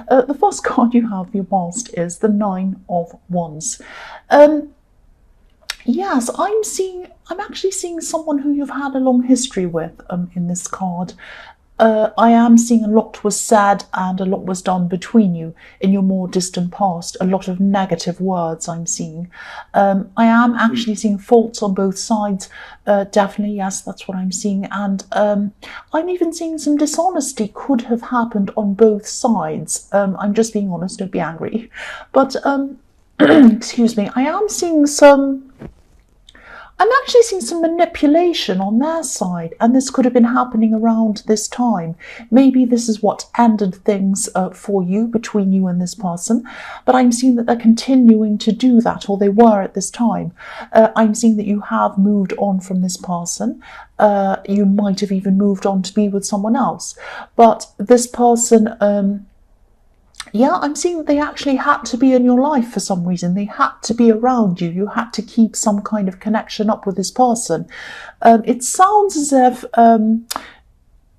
The first card you have for your past is the Nine of Wands. Yes, I'm actually seeing someone who you've had a long history with in this card. I am seeing a lot was said and a lot was done between you in your more distant past. A lot of negative words I'm seeing. I am actually seeing faults on both sides. Definitely, yes, that's what I'm seeing. And I'm even seeing some dishonesty could have happened on both sides. I'm just being honest, don't be angry. But, excuse me, I'm actually seeing some manipulation on their side, and this could have been happening around this time. Maybe this is what ended things for you, between you and this person, but I'm seeing that they're continuing to do that, or they were at this time. I'm seeing that you have moved on from this person. You might have even moved on to be with someone else, but this person... yeah, I'm seeing that they actually had to be in your life for some reason. They had to be around you. You had to keep some kind of connection up with this person. It sounds as if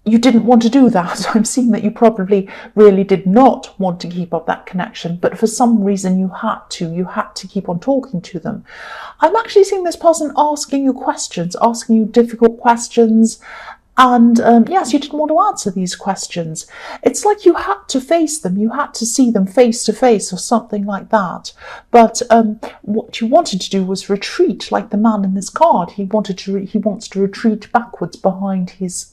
you didn't want to do that. I'm seeing that you probably really did not want to keep up that connection, but for some reason you had to. You had to keep on talking to them. I'm actually seeing this person asking you questions, asking you difficult questions. And yes, you didn't want to answer these questions. It's like you had to face them. You had to see them face to face or something like that. But what you wanted to do was retreat, like the man in this card. He wants to retreat backwards behind his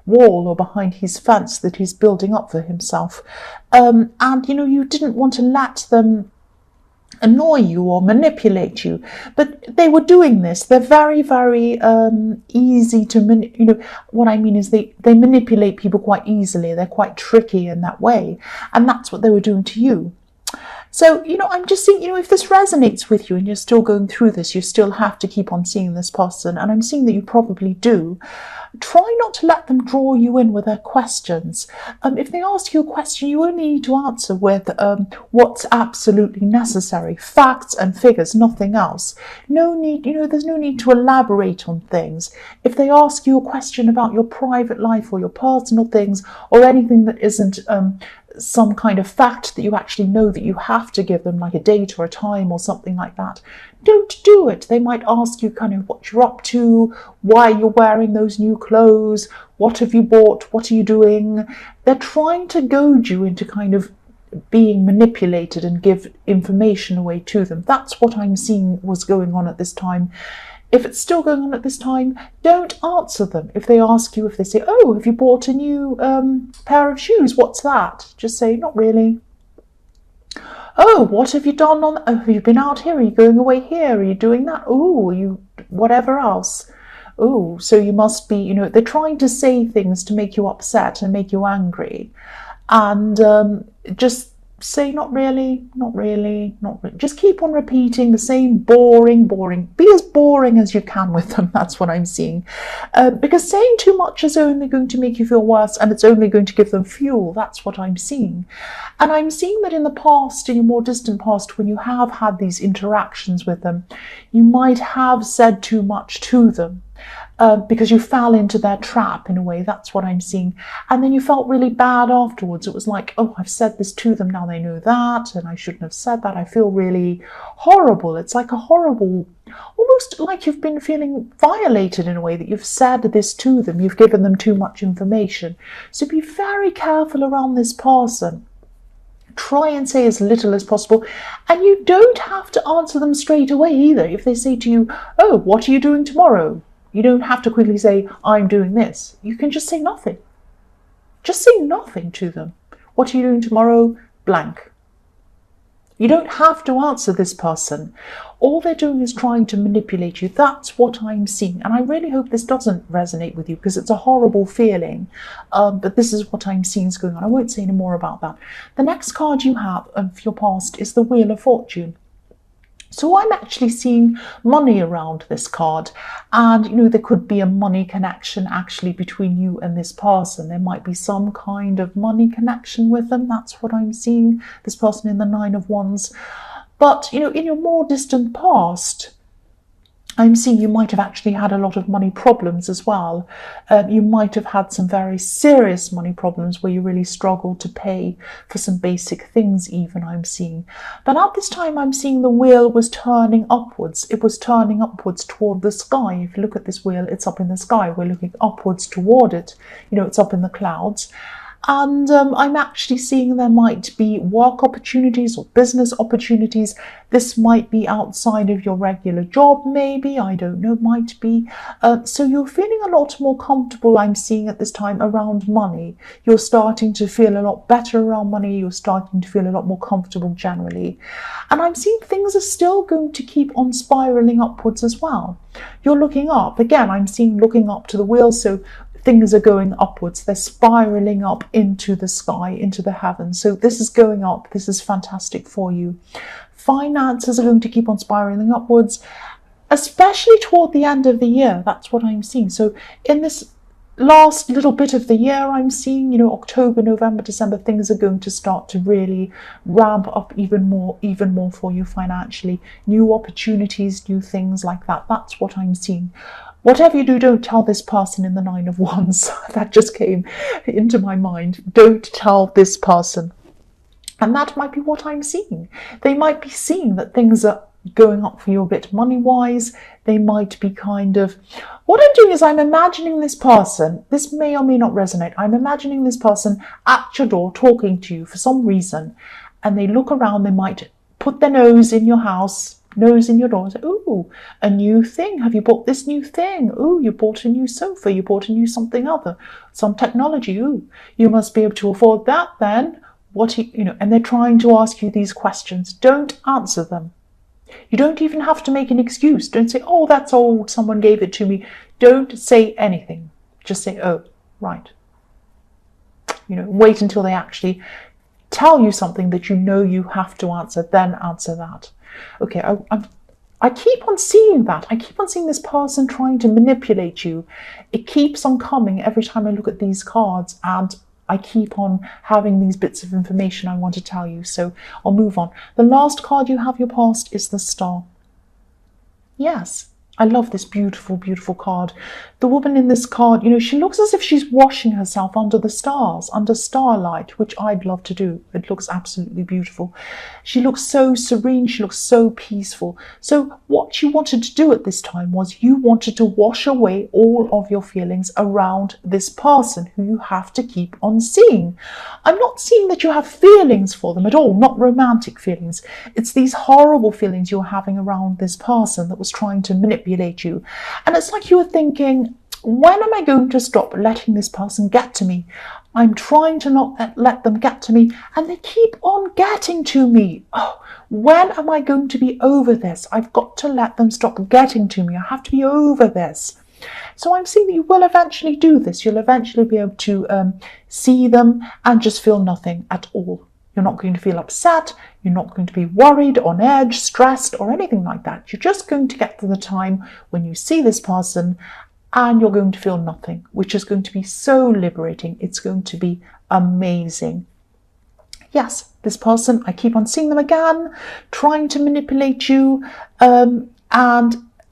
wall or behind his fence that he's building up for himself. And, you didn't want to let them annoy you or manipulate you, but they were doing this. They're very, very easy to what I mean is they manipulate people quite easily. They're quite tricky in that way, and that's what they were doing to you. So, I'm just seeing, if this resonates with you and you're still going through this, you still have to keep on seeing this person, and I'm seeing that you probably do. Try not to let them draw you in with their questions. If they ask you a question, you only need to answer with what's absolutely necessary, facts and figures, nothing else. No need, there's no need to elaborate on things. If they ask you a question about your private life or your personal things or anything that isn't some kind of fact that you actually know that you have to give them, like a date or a time or something like that, don't do it. They might ask you kind of what you're up to, why you're wearing those new clothes, what have you bought, what are you doing. They're trying to goad you into kind of being manipulated and give information away to them. That's what I'm seeing was going on at this time. If it's still going on at this time, don't answer them. If they ask you, if they say, oh, have you bought a new pair of shoes? What's that? Just say, not really. Oh, what have you done have you been out here? Are you going away here? Are you doing that? Oh, you whatever else. Oh, so you must be, they're trying to say things to make you upset and make you angry. And just say, not really, not really, not really. Just keep on repeating the same boring. Be as boring as you can with them. That's what I'm seeing. Because saying too much is only going to make you feel worse, and it's only going to give them fuel. That's what I'm seeing. And I'm seeing that in the past, in your more distant past, when you have had these interactions with them, you might have said too much to them. Because you fell into their trap in a way. That's what I'm seeing. And then you felt really bad afterwards. It was like, oh, I've said this to them, now they know that, and I shouldn't have said that. I feel really horrible. It's like a horrible, almost like you've been feeling violated in a way, that you've said this to them. You've given them too much information. So be very careful around this person. Try and say as little as possible. And you don't have to answer them straight away either. If they say to you, oh, what are you doing tomorrow? You don't have to quickly say, I'm doing this. You can just say nothing. Just say nothing to them. What are you doing tomorrow? Blank. You don't have to answer this person. All they're doing is trying to manipulate you. That's what I'm seeing. And I really hope this doesn't resonate with you, because it's a horrible feeling. But this is what I'm seeing is going on. I won't say any more about that. The next card you have of your past is the Wheel of Fortune. So I'm actually seeing money around this card, and there could be a money connection actually between you and this person. There might be some kind of money connection with them. That's what I'm seeing, this person in the Nine of Wands. But in your more distant past, I'm seeing you might have actually had a lot of money problems as well. You might have had some very serious money problems where you really struggled to pay for some basic things even, I'm seeing. But at this time, I'm seeing the wheel was turning upwards. It was turning upwards toward the sky. If you look at this wheel, it's up in the sky. We're looking upwards toward it. You know, it's up in the clouds. And I'm actually seeing there might be work opportunities or business opportunities. This might be outside of your regular job, maybe, I don't know, might be. So you're feeling a lot more comfortable, I'm seeing at this time, around money. You're starting to feel a lot better around money. You're starting to feel a lot more comfortable generally. And I'm seeing things are still going to keep on spiraling upwards as well. You're looking up. Again, I'm seeing looking up to the wheel, so things are going upwards. They're spiraling up into the sky, into the heavens. So this is going up. This is fantastic for you. Finances are going to keep on spiraling upwards, especially toward the end of the year. That's what I'm seeing. So in this last little bit of the year, I'm seeing, October, November, December, things are going to start to really ramp up even more for you financially. New opportunities, new things like that. That's what I'm seeing. Whatever you do, don't tell this person in the Nine of Wands. That just came into my mind. Don't tell this person. And that might be what I'm seeing. They might be seeing that things are going up for you a bit money-wise. They might be kind of... What I'm doing is I'm imagining this person. This may or may not resonate. I'm imagining this person at your door talking to you for some reason. And they look around. They might put their nose in your house, nose in your door, and say, ooh, a new thing. Have you bought this new thing? Ooh, you bought a new sofa. You bought a new something other, some technology. Ooh, you must be able to afford that then. And they're trying to ask you these questions. Don't answer them. You don't even have to make an excuse. Don't say, oh, that's old. Someone gave it to me. Don't say anything. Just say, oh, right. Wait until they actually tell you something that you have to answer. Then answer that. Okay, I keep on seeing that. I keep on seeing this person trying to manipulate you. It keeps on coming every time I look at these cards, and I keep on having these bits of information I want to tell you. So I'll move on. The last card you have your past is the Star. Yes. I love this beautiful, beautiful card. The woman in this card, she looks as if she's washing herself under the stars, under starlight, which I'd love to do. It looks absolutely beautiful. She looks so serene. She looks so peaceful. So what you wanted to do at this time was you wanted to wash away all of your feelings around this person who you have to keep on seeing. I'm not seeing that you have feelings for them at all, not romantic feelings. It's these horrible feelings you're having around this person that was trying to manipulate you. And it's like you were thinking, when am I going to stop letting this person get to me? I'm trying to not let them get to me, and they keep on getting to me. Oh, when am I going to be over this? I've got to let them stop getting to me. I have to be over this. So I'm seeing that you will eventually do this. You'll eventually be able to see them and just feel nothing at all. You're not going to feel upset. You're not going to be worried, on edge, stressed, or anything like that. You're just going to get to the time when you see this person and you're going to feel nothing, which is going to be so liberating. It's going to be amazing. Yes, this person, I keep on seeing them again, trying to manipulate you. And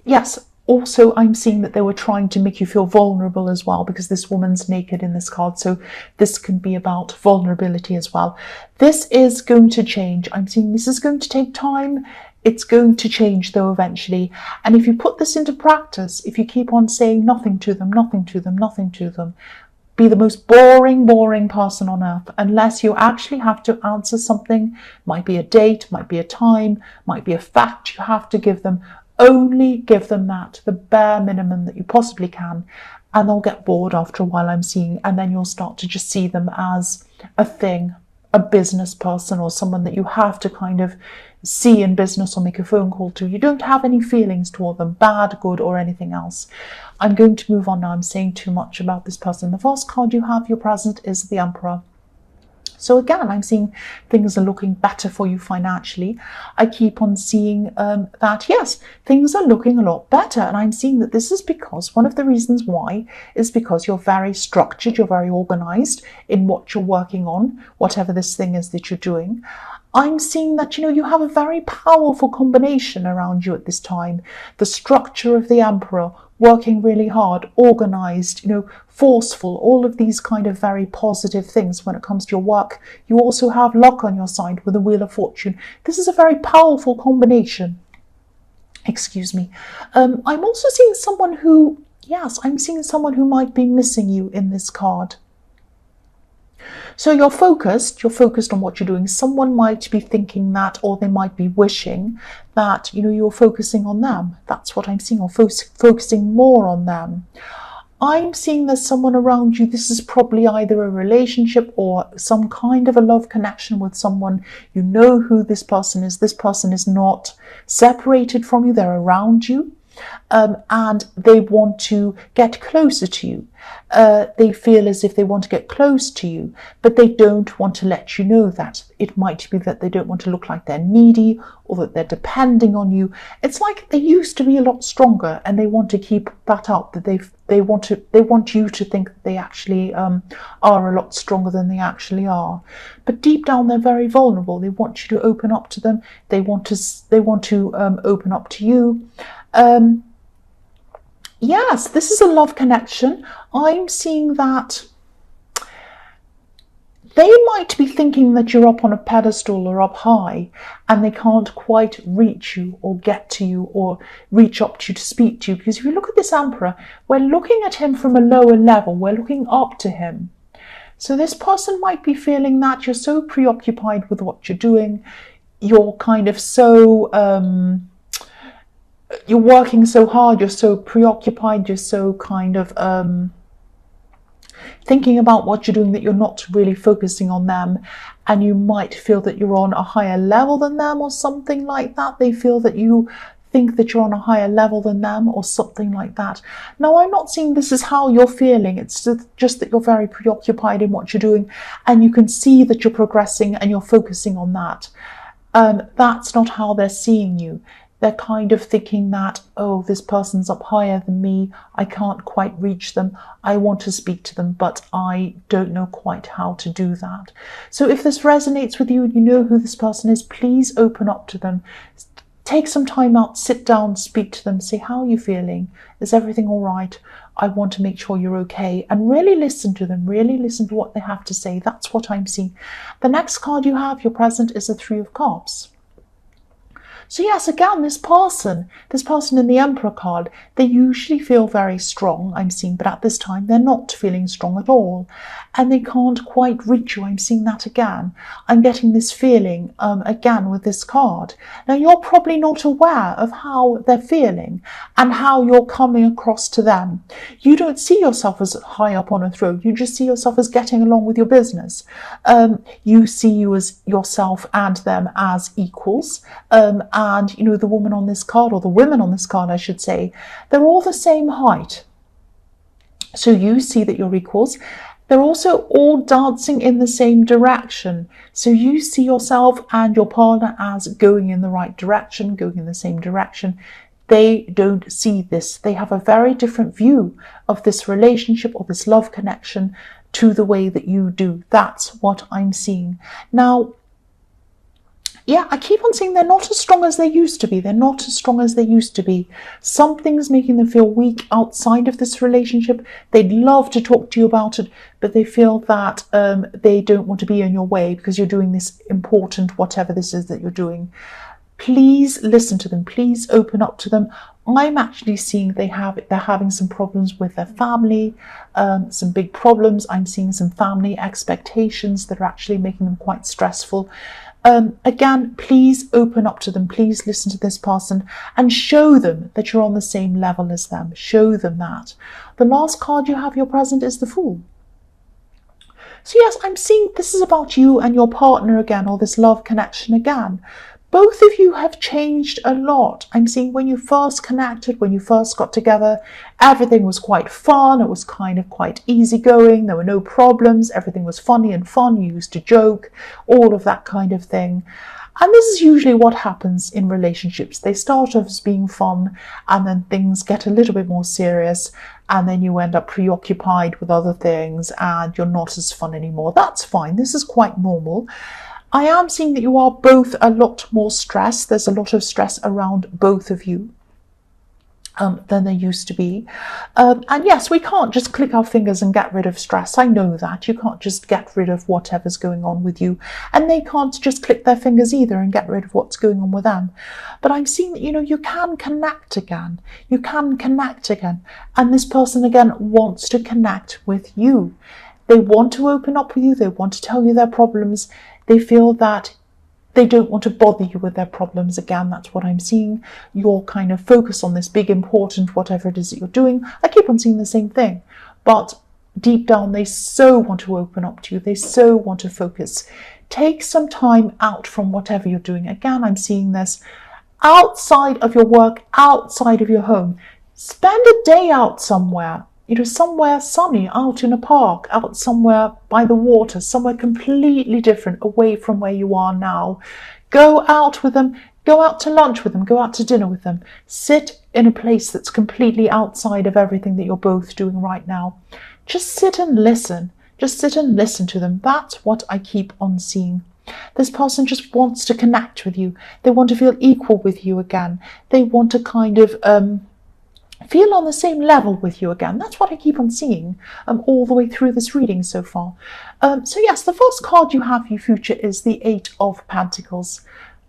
yes, also, I'm seeing that they were trying to make you feel vulnerable as well, because this woman's naked in this card. So this can be about vulnerability as well. This is going to change. I'm seeing this is going to take time. It's going to change though eventually. And if you put this into practice, if you keep on saying nothing to them, nothing to them, nothing to them, be the most boring person on earth, unless you actually have to answer something. Might be a date, might be a time, might be a fact you have to give them. Only give them that, the bare minimum that you possibly can, and they'll get bored after a while, I'm seeing, and then you'll start to just see them as a thing, a business person, or someone that you have to kind of see in business or make a phone call to. You don't have any feelings toward them, bad, good, or anything else. I'm going to move on now. I'm saying too much about this person. The first card you have, your present, is the Emperor. So again, I'm seeing things are looking better for you financially. I keep on seeing that, yes, things are looking a lot better. And I'm seeing that this is because one of the reasons why is because you're very structured, you're very organized in what you're working on, whatever this thing is that you're doing. I'm seeing that, you have a very powerful combination around you at this time. The structure of the Emperor, working really hard, organized, forceful, all of these kind of very positive things when it comes to your work. You also have luck on your side with the Wheel of Fortune. This is a very powerful combination. Excuse me. I'm also seeing someone who, I'm seeing someone who might be missing you in this card. So you're focused on what you're doing. Someone might be thinking that, or they might be wishing that, you're focusing on them. That's what I'm seeing, or focusing more on them. I'm seeing there's someone around you. This is probably either a relationship or some kind of a love connection with someone. You know who this person is. This person is not separated from you. They're around you. And they want to get closer to you. They feel as if they want to get close to you, but they don't want to let you know that. It might be that they don't want to look like they're needy or that they're depending on you. It's like they used to be a lot stronger, and they want to keep that up. That they want you to think that they actually are a lot stronger than they actually are. But deep down, they're very vulnerable. They want you to open up to them. They want to open up to you. Yes, this is a love connection. I'm seeing that they might be thinking that you're up on a pedestal or up high, and they can't quite reach you or get to you or reach up to you to speak to you. Because if you look at this Emperor, we're looking at him from a lower level. We're looking up to him. So this person might be feeling that you're so preoccupied with what you're doing. You're kind of so... you're working so hard, you're so preoccupied, you're so kind of thinking about what you're doing that you're not really focusing on them, and you might feel that you're on a higher level than them or something like that. They feel that you think that you're on a higher level than them or something like that. Now, I'm not saying this is how you're feeling. It's just that you're very preoccupied in what you're doing, and you can see that you're progressing and you're focusing on that. That's not how they're seeing you. They're kind of thinking that, oh, this person's up higher than me. I can't quite reach them. I want to speak to them, but I don't know quite how to do that. So if this resonates with you and you know who this person is, please open up to them. Take some time out, sit down, speak to them, say, how are you feeling? Is everything all right? I want to make sure you're okay. And really listen to them, really listen to what they have to say. That's what I'm seeing. The next card you have, your present, is the Three of Cups. So yes, again, this person in the Emperor card, they usually feel very strong, I'm seeing, but at this time they're not feeling strong at all. And they can't quite reach you. I'm seeing that again. I'm getting this feeling again with this card. Now, you're probably not aware of how they're feeling and how you're coming across to them. You don't see yourself as high up on a throne. You just see yourself as getting along with your business. You see yourself and them as equals. And, the woman on this card, or the women on this card, I should say, they're all the same height. So you see that you're equals. They're also all dancing in the same direction. So you see yourself and your partner as going in the right direction, going in the same direction. They don't see this. They have a very different view of this relationship or this love connection to the way that you do. That's what I'm seeing. Now, yeah, I keep on saying they're not as strong as they used to be. They're not as strong as they used to be. Something's making them feel weak outside of this relationship. They'd love to talk to you about it, but they feel that they don't want to be in your way because you're doing this important, whatever this is that you're doing. Please listen to them. Please open up to them. I'm actually seeing they're having some problems with their family, some big problems. I'm seeing some family expectations that are actually making them quite stressful. Again, please open up to them. Please listen to this person and show them that you're on the same level as them. Show them that. The last card you have, your present, is the Fool. So yes, I'm seeing this is about you and your partner again, or this love connection again. Both of you have changed a lot. I'm seeing when you first connected, when you first got together, everything was quite fun. It was kind of quite easygoing. There were no problems. Everything was funny and fun. You used to joke, all of that kind of thing. And this is usually what happens in relationships. They start off as being fun, and then things get a little bit more serious, and then you end up preoccupied with other things, and you're not as fun anymore. That's fine. This is quite normal. I am seeing that you are both a lot more stressed. There's a lot of stress around both of you than there used to be. And yes, we can't just click our fingers and get rid of stress. I know that. You can't just get rid of whatever's going on with you. And they can't just click their fingers either and get rid of what's going on with them. But I'm seeing that, you can connect again. You can connect again. And this person, again, wants to connect with you. They want to open up with you. They want to tell you their problems. They feel that they don't want to bother you with their problems. Again, that's what I'm seeing. You're kind of focused on this big, important, whatever it is that you're doing. I keep on seeing the same thing. But deep down, they so want to open up to you. They so want to focus. Take some time out from whatever you're doing. Again, I'm seeing this outside of your work, outside of your home. Spend a day out somewhere. Somewhere sunny, out in a park, out somewhere by the water, somewhere completely different, away from where you are now. Go out with them, go out to lunch with them, go out to dinner with them. Sit in a place that's completely outside of everything that you're both doing right now. Just sit and listen. Just sit and listen to them. That's what I keep on seeing. This person just wants to connect with you. They want to feel equal with you again. They want to kind of feel on the same level with you again. That's what I keep on seeing all the way through this reading so far. So yes, the first card you have for your future is the Eight of Pentacles.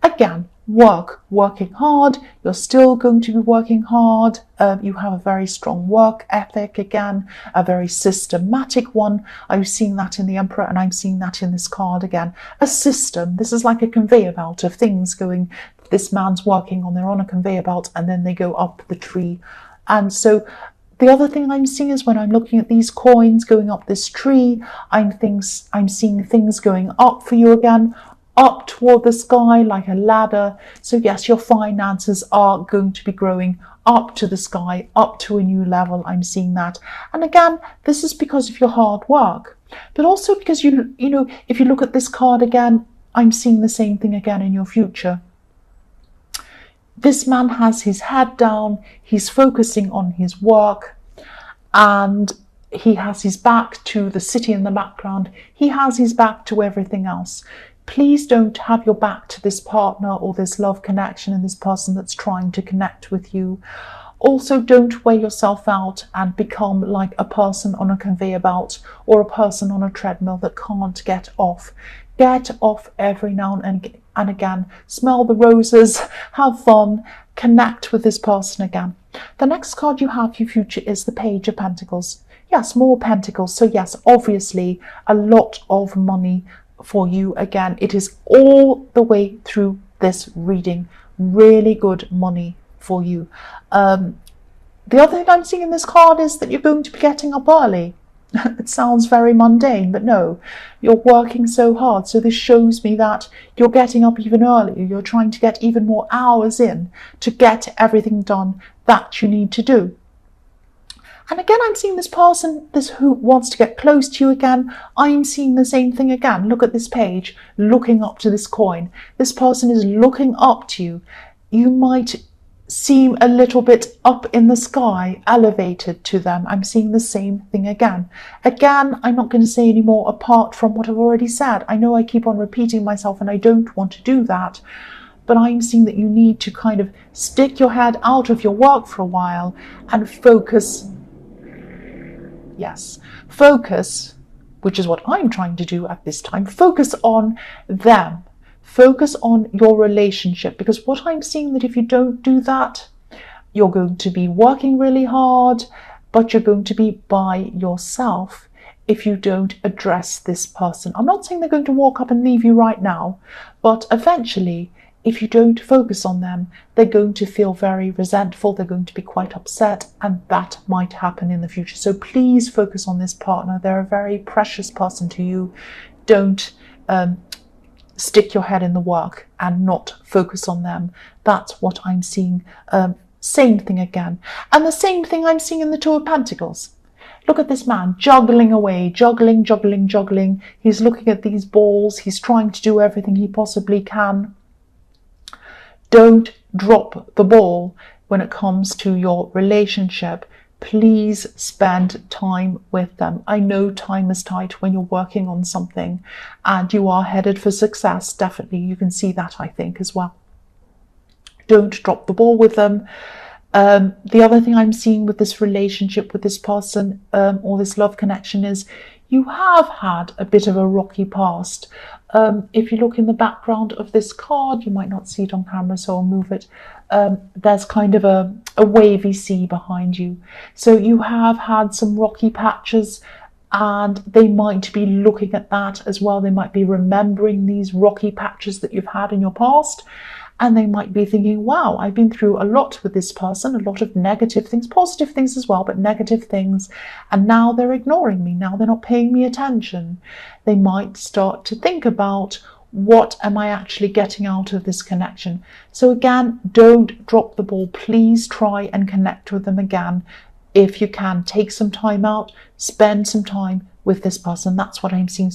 Again, working hard. You're still going to be working hard. You have a very strong work ethic, again, a very systematic one. I'm seeing that in the Emperor, and I'm seeing that in this card again. A system. This is like a conveyor belt of things going. This man's working on, they're on a conveyor belt, and then they go up the tree. And so the other thing I'm seeing is when I'm looking at these coins going up this tree, I'm seeing things going up for you again, up toward the sky like a ladder. So yes, your finances are going to be growing up to the sky, up to a new level. I'm seeing that. And again, this is because of your hard work, but also because if you look at this card again, I'm seeing the same thing again in your future. This man has his head down, he's focusing on his work, and he has his back to the city in the background. He has his back to everything else. Please don't have your back to this partner or this love connection and this person that's trying to connect with you. Also, don't wear yourself out and become like a person on a conveyor belt or a person on a treadmill that can't get off. Get off every now and again. Smell the roses, have fun, connect with this person again. The next card you have for your future is the Page of Pentacles. Yes, more pentacles. So yes, obviously a lot of money for you again. It is all the way through this reading. Really good money for you. The other thing I'm seeing in this card is that you're going to be getting up early. It sounds very mundane, but no, you're working so hard. So this shows me that you're getting up even earlier. You're trying to get even more hours in to get everything done that you need to do. And again, I'm seeing this person, who wants to get close to you again. I'm seeing the same thing again. Look at this page, looking up to this coin. This person is looking up to you. You might seem a little bit up in the sky, elevated to them. I'm seeing the same thing again. Again, I'm not going to say any more apart from what I've already said. I know I keep on repeating myself and I don't want to do that, but I'm seeing that you need to kind of stick your head out of your work for a while and focus. Yes, focus, which is what I'm trying to do at this time. Focus on them. Focus on your relationship, because what I'm seeing that if you don't do that, you're going to be working really hard, but you're going to be by yourself if you don't address this person. I'm not saying they're going to walk up and leave you right now, but eventually, if you don't focus on them, they're going to feel very resentful. They're going to be quite upset, and that might happen in the future. So please focus on this partner. They're a very precious person to you. Don't stick your head in the work and not focus on them. That's what I'm seeing. Same thing again. And the same thing I'm seeing in the Two of Pentacles. Look at this man juggling away, juggling. He's looking at these balls. He's trying to do everything he possibly can. Don't drop the ball when it comes to your relationship. please spend time with them. I know time is tight when you're working on something and you are headed for success. Definitely, you can see that, I think, as well. Don't drop the ball with them. The other thing I'm seeing with this relationship with this person or this love connection is you have had a bit of a rocky past. If you look in the background of this card, you might not see it on camera, so I'll move it. There's kind of a wavy sea behind you. So you have had some rocky patches, and they might be looking at that as well. They might be remembering these rocky patches that you've had in your past. And they might be thinking, wow, I've been through a lot with this person, a lot of negative things, positive things as well, but negative things. And now they're ignoring me. Now they're not paying me attention. They might start to think about, what am I actually getting out of this connection? So again, don't drop the ball. Please try and connect with them again. If you can, take some time out, spend some time with this person. That's what I'm seeing